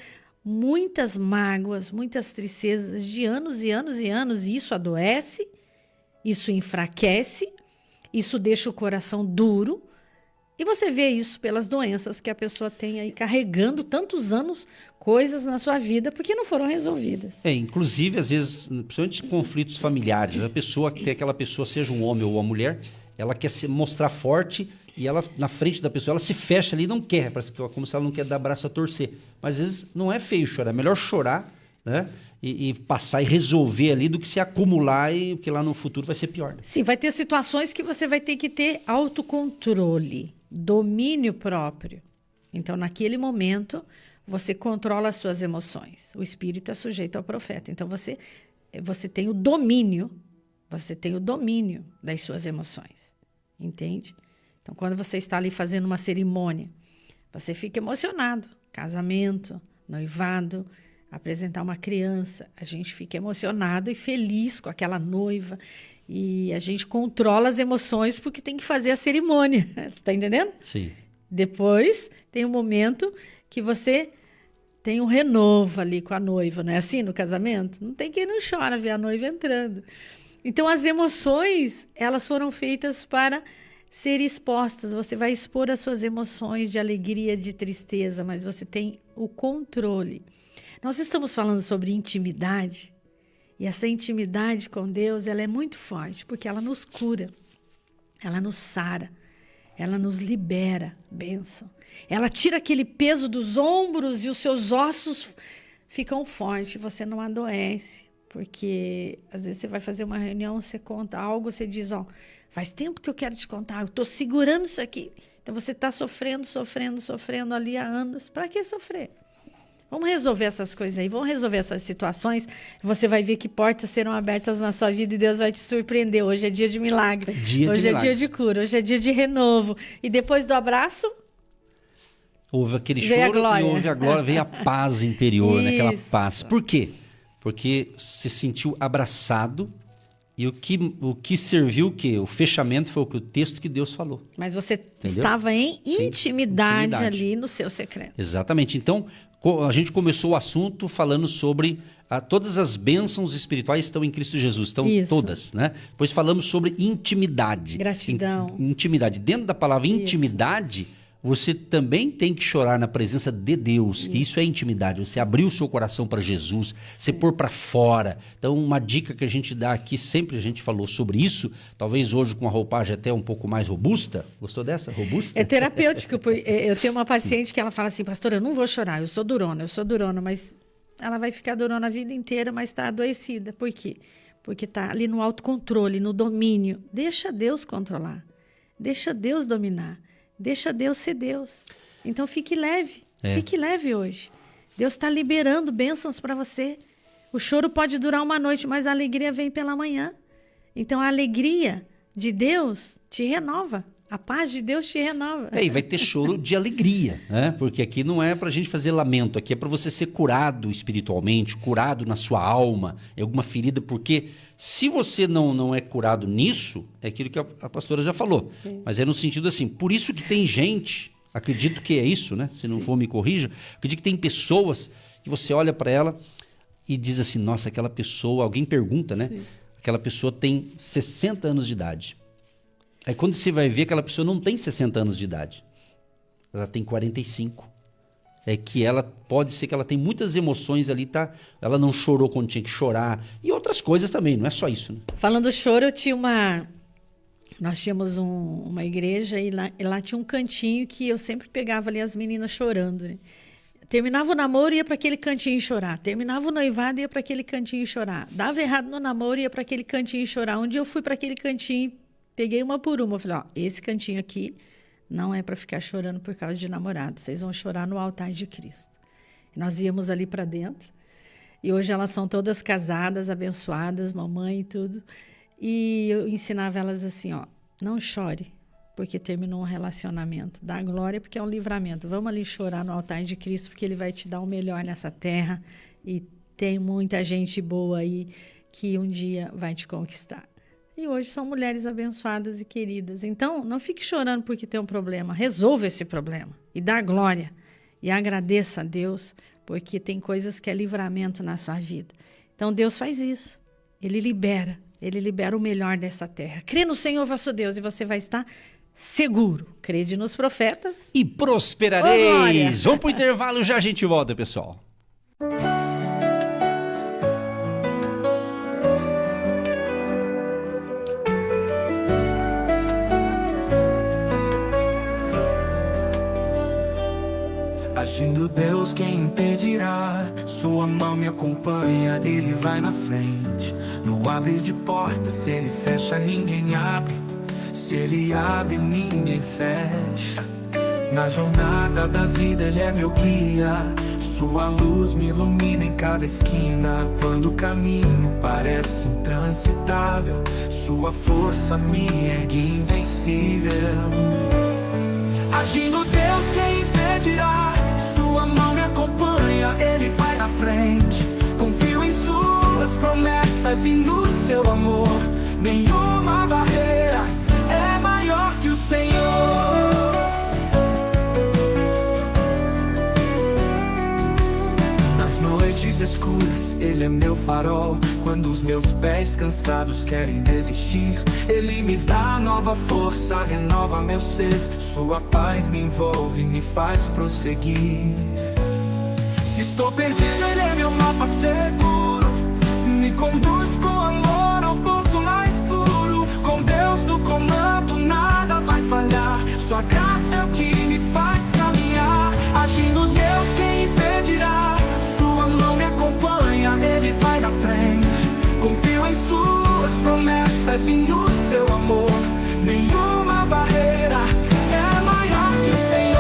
S3: muitas mágoas, muitas tristezas de anos e anos e anos. E isso adoece. Isso enfraquece, isso deixa o coração duro. E você vê isso pelas doenças que a pessoa tem aí carregando tantos anos, coisas na sua vida, porque não foram resolvidas.
S2: Inclusive, às vezes, principalmente conflitos familiares, a pessoa que tem aquela pessoa, seja um homem ou uma mulher, ela quer se mostrar forte e ela, na frente da pessoa, ela se fecha ali e não quer, parece que como se ela não quer dar braço a torcer. Mas às vezes não é feio chorar, é melhor chorar, né? E passar e resolver ali do que se acumular, e porque lá no futuro vai ser pior.
S3: Sim, vai ter situações que você vai ter que ter autocontrole, domínio próprio. Então, naquele momento, você controla as suas emoções. O espírito é sujeito ao profeta. Então, você tem o domínio, das suas emoções. Entende? Então, quando você está ali fazendo uma cerimônia, você fica emocionado. Casamento, noivado, apresentar uma criança, a gente fica emocionado e feliz com aquela noiva e a gente controla as emoções porque tem que fazer a cerimônia, você está entendendo?
S2: Sim.
S3: Depois tem um momento que você tem um renovo ali com a noiva, não é assim no casamento? Não tem quem não chora ver a noiva entrando. Então as emoções, elas foram feitas para ser expostas, você vai expor as suas emoções de alegria, de tristeza, mas você tem o controle. Nós estamos falando sobre intimidade, e essa intimidade com Deus, ela é muito forte, porque ela nos cura, ela nos sara, ela nos libera, bênção. Ela tira aquele peso dos ombros e os seus ossos ficam fortes, você não adoece, porque às vezes você vai fazer uma reunião, você conta algo, você diz, faz tempo que eu quero te contar, eu estou segurando isso aqui. Então você está sofrendo ali há anos, para que sofrer? Vamos resolver essas coisas aí, vamos resolver essas situações. Você vai ver que portas serão abertas na sua vida e Deus vai te surpreender. Hoje é dia de milagre. Hoje é dia de cura, hoje é dia de renovo. E depois do abraço,
S2: houve aquele choro e houve a glória, veio a paz interior, né? Aquela paz. Por quê? Porque se sentiu abraçado e o que serviu, o fechamento foi o texto que Deus falou.
S3: Mas você estava em intimidade ali no seu secreto.
S2: Exatamente. Então, a gente começou o assunto falando sobre todas as bênçãos espirituais estão em Cristo Jesus, estão todas, né? Depois falamos sobre intimidade.
S3: Gratidão.
S2: Intimidade. Dentro da palavra intimidade, você também tem que chorar na presença de Deus, que isso é intimidade. Você abrir o seu coração para Jesus, você pôr para fora. Então, uma dica que a gente dá aqui, sempre a gente falou sobre isso, talvez hoje com a roupagem até um pouco mais robusta. Gostou dessa? Robusta?
S3: É terapêutico. Eu tenho uma paciente que ela fala assim, pastora, eu não vou chorar, eu sou durona, mas ela vai ficar durona a vida inteira, mas está adoecida. Por quê? Porque está ali no autocontrole, no domínio. Deixa Deus controlar, deixa Deus dominar. Deixa Deus ser Deus. Então fique leve. Fique leve hoje. Deus está liberando bênçãos para você. O choro pode durar uma noite, mas a alegria vem pela manhã. Então a alegria de Deus te renova. A paz de Deus te renova.
S2: E vai ter choro de alegria, né? Porque aqui não é para a gente fazer lamento, aqui é para você ser curado espiritualmente, curado na sua alma, em alguma ferida, porque se você não é curado nisso, é aquilo que a pastora já falou. Sim. Mas é no sentido assim, por isso que tem gente, acredito que é isso, né? Se não for, me corrija, acredito que tem pessoas que você olha para ela e diz assim, nossa, aquela pessoa, alguém pergunta, né? Sim. Aquela pessoa tem 60 anos de idade. Aí quando você vai ver, aquela pessoa não tem 60 anos de idade. Ela tem 45. É que ela pode ser que ela tem muitas emoções ali, tá? Ela não chorou quando tinha que chorar. E outras coisas também, não é só isso, né?
S3: Falando do choro, nós tínhamos uma igreja e lá tinha um cantinho que eu sempre pegava ali as meninas chorando, né? Terminava o namoro e ia para aquele cantinho chorar. Terminava o noivado e ia para aquele cantinho chorar. Dava errado no namoro e ia para aquele cantinho chorar. Um dia eu fui para aquele cantinho Peguei uma por uma. Eu falei, ó, esse cantinho aqui não é para ficar chorando por causa de namorado. Vocês vão chorar no altar de Cristo. E nós íamos ali para dentro. E hoje elas são todas casadas, abençoadas, mamãe e tudo. E eu ensinava elas assim, ó, não chore, porque terminou um relacionamento. Dá glória, porque é um livramento. Vamos ali chorar no altar de Cristo, porque Ele vai te dar o melhor nessa terra. E tem muita gente boa aí que um dia vai te conquistar. E hoje são mulheres abençoadas e queridas. Então, não fique chorando porque tem um problema. Resolva esse problema e dá glória. E agradeça a Deus, porque tem coisas que é livramento na sua vida. Então, Deus faz isso. Ele libera o melhor dessa terra. Crê no Senhor vosso Deus e você vai estar seguro. Crede nos profetas.
S2: E prosperareis. Vamos para o intervalo, já a gente volta, pessoal.
S4: Agindo Deus, quem impedirá? Sua mão me acompanha, Ele vai na frente. No abrir de portas, se Ele fecha, ninguém abre. Se Ele abre, ninguém fecha. Na jornada da vida, Ele é meu guia. Sua luz me ilumina em cada esquina. Quando o caminho parece intransitável, Sua força me ergue invencível. Agindo Deus, quem impedirá? Sua mão me acompanha, Ele vai na frente. Confio em Suas promessas e no Seu amor. Nenhuma barreira é maior que o Senhor. Nas noites escuras, Ele é meu farol. Quando os meus pés cansados querem desistir, Ele me dá nova força, renova meu ser. Sua paz me envolve e me faz prosseguir. Se estou perdido, Ele é meu mapa seguro. Me conduz com amor ao porto mais puro. Com Deus no comando, nada vai falhar. Sua graça é o que me faz caminhar. Agindo Deus, quem impedirá? Sua mão me acompanha, Ele vai na frente. Confio em Suas promessas e no Seu amor. Nenhuma barreira é maior que o Senhor.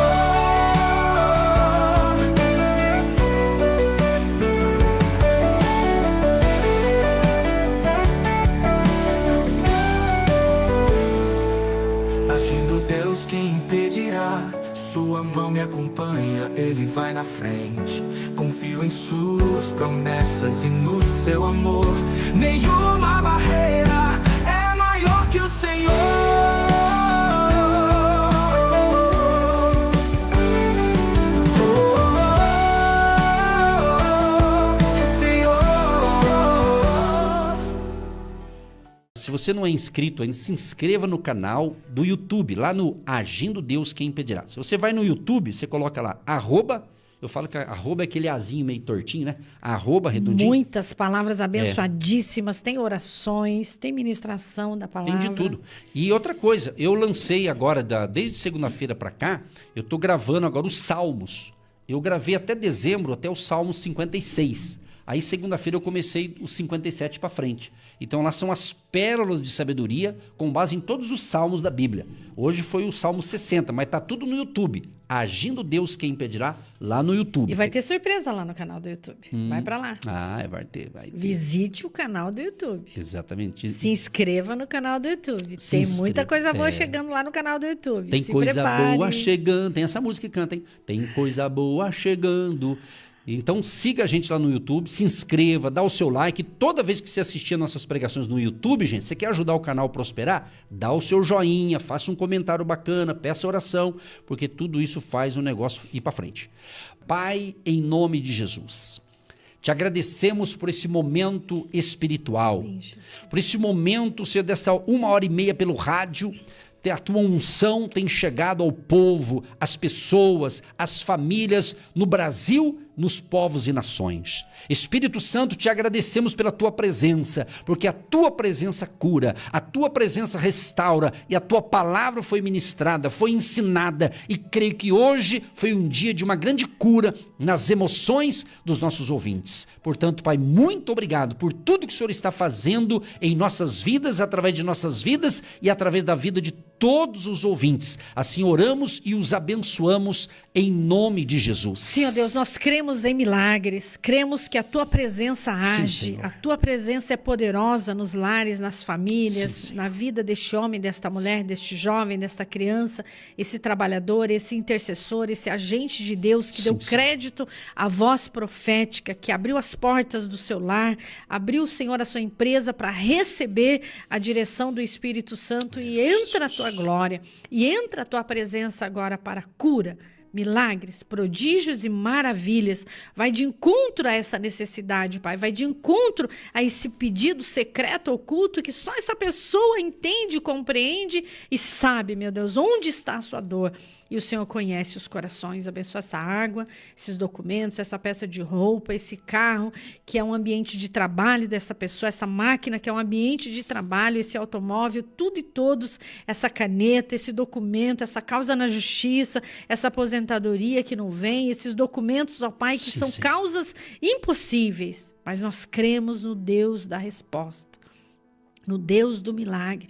S4: Agindo Deus, quem impedirá? Sua mão me acompanha, Ele vai na frente. Confio em Suas promessas e no Seu amor. Nenhuma barreira é maior que o Senhor.
S2: Se você não é inscrito ainda, se inscreva no canal do YouTube, lá no Agindo Deus, quem impedirá. Se você vai no YouTube, você coloca lá, arroba, eu falo que arroba é aquele azinho meio tortinho, né? Arroba redondinho.
S3: Muitas palavras abençoadíssimas, tem orações, tem ministração da palavra.
S2: Tem de tudo. E outra coisa, eu lancei agora, desde segunda-feira para cá, eu tô gravando agora os Salmos. Eu gravei até dezembro, até o Salmo 56. Aí, segunda-feira, eu comecei os 57 para frente. Então, lá são as pérolas de sabedoria com base em todos os salmos da Bíblia. Hoje foi o Salmo 60, mas tá tudo no YouTube. Agindo Deus, quem impedirá, lá no YouTube.
S3: E vai ter surpresa lá no canal do YouTube. Vai para lá.
S2: Vai ter.
S3: Visite o canal do YouTube.
S2: Exatamente.
S3: Se inscreva no canal do YouTube. Tem muita coisa boa chegando lá no canal do YouTube.
S2: Tem coisa boa chegando. Tem essa música que canta, hein? Tem coisa boa chegando. Então siga a gente lá no YouTube, se inscreva, dá o seu like. Toda vez que você assistir nossas pregações no YouTube, gente, você quer ajudar o canal a prosperar? Dá o seu joinha, faça um comentário bacana, peça oração, porque tudo isso faz o negócio ir para frente. Pai, em nome de Jesus, te agradecemos por esse momento espiritual, por esse momento, Senhor, dessa 1h30 pelo rádio. A tua unção tem chegado ao povo, às pessoas, às famílias no Brasil nos povos e nações. Espírito Santo, te agradecemos pela tua presença, porque a tua presença cura, a tua presença restaura e a tua palavra foi ministrada, foi ensinada, e creio que hoje foi um dia de uma grande cura nas emoções dos nossos ouvintes. Portanto, Pai, muito obrigado por tudo que o Senhor está fazendo em nossas vidas, através de nossas vidas e através da vida de todos os ouvintes. Assim oramos e os abençoamos em nome de Jesus.
S3: Sim, ó Deus, nós cremos em milagres, cremos que a tua presença age, a tua presença é poderosa nos lares, nas famílias, na vida deste homem, desta mulher, deste jovem, desta criança, esse trabalhador, esse intercessor, esse agente de Deus que deu crédito à voz profética, que abriu as portas do seu lar, abriu, Senhor, a sua empresa para receber a direção do Espírito Santo, e entra a tua glória, e entra a tua presença agora para cura, milagres, prodígios e maravilhas. Vai de encontro a essa necessidade, Pai. Vai de encontro a esse pedido secreto, oculto, que só essa pessoa entende, compreende e sabe, meu Deus, onde está a sua dor. E o Senhor conhece os corações. Abençoa essa água, esses documentos, essa peça de roupa, esse carro que é um ambiente de trabalho dessa pessoa, essa máquina que é um ambiente de trabalho, esse automóvel, tudo e todos, essa caneta, esse documento, essa causa na justiça, essa aposentadoria que não vem, esses documentos, ó Pai, que são causas impossíveis. Mas nós cremos no Deus da resposta, no Deus do milagre.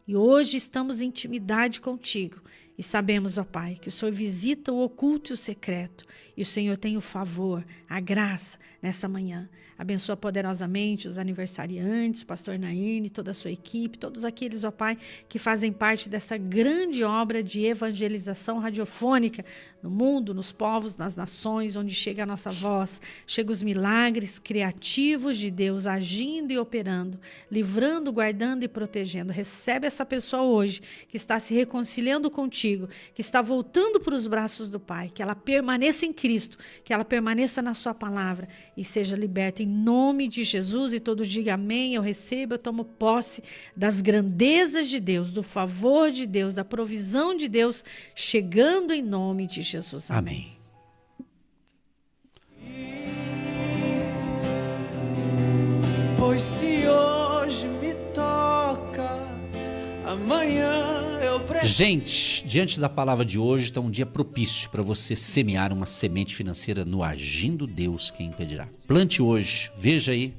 S3: E hoje estamos em intimidade contigo. E sabemos, ó Pai, que o Senhor visita o oculto e o secreto. E o Senhor tem o favor, a graça nessa manhã. Abençoa poderosamente os aniversariantes, o pastor Nairne, toda a sua equipe, todos aqueles, ó Pai, que fazem parte dessa grande obra de evangelização radiofônica no mundo, nos povos, nas nações, onde chega a nossa voz, chega os milagres criativos de Deus agindo e operando, livrando, guardando e protegendo. Recebe essa pessoa hoje que está se reconciliando contigo, que está voltando para os braços do Pai, que ela permaneça em Cristo, que ela permaneça na sua palavra e seja liberta em nome de Jesus. E todos digam amém. Eu recebo, eu tomo posse das grandezas de Deus, do favor de Deus, da provisão de Deus, chegando em nome de Jesus. Amém.
S5: Pois se hoje me tocas, amanhã eu preciso.
S2: Gente, diante da palavra de hoje, está um dia propício para você semear uma semente financeira no Agindo Deus, quem impedirá. Plante hoje, veja aí,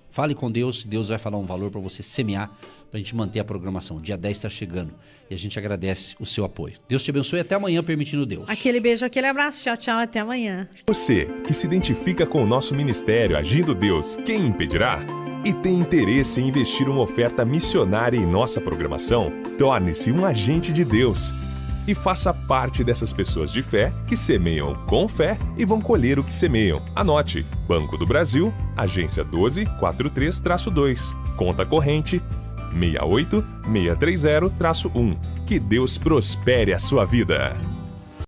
S2: fale com Deus, Deus vai falar um valor para você semear, para a gente manter a programação. Dia 10 está chegando e a gente agradece o seu apoio. Deus te abençoe, até amanhã, permitindo Deus.
S3: Aquele beijo, aquele abraço, tchau, tchau, até amanhã.
S1: Você que se identifica com o nosso ministério Agindo Deus, quem impedirá? E tem interesse em investir uma oferta missionária em nossa programação? Torne-se um agente de Deus e faça parte dessas pessoas de fé que semeiam com fé e vão colher o que semeiam. Anote: Banco do Brasil, agência 1243-2, conta corrente 68630-1. Que Deus prospere a sua vida.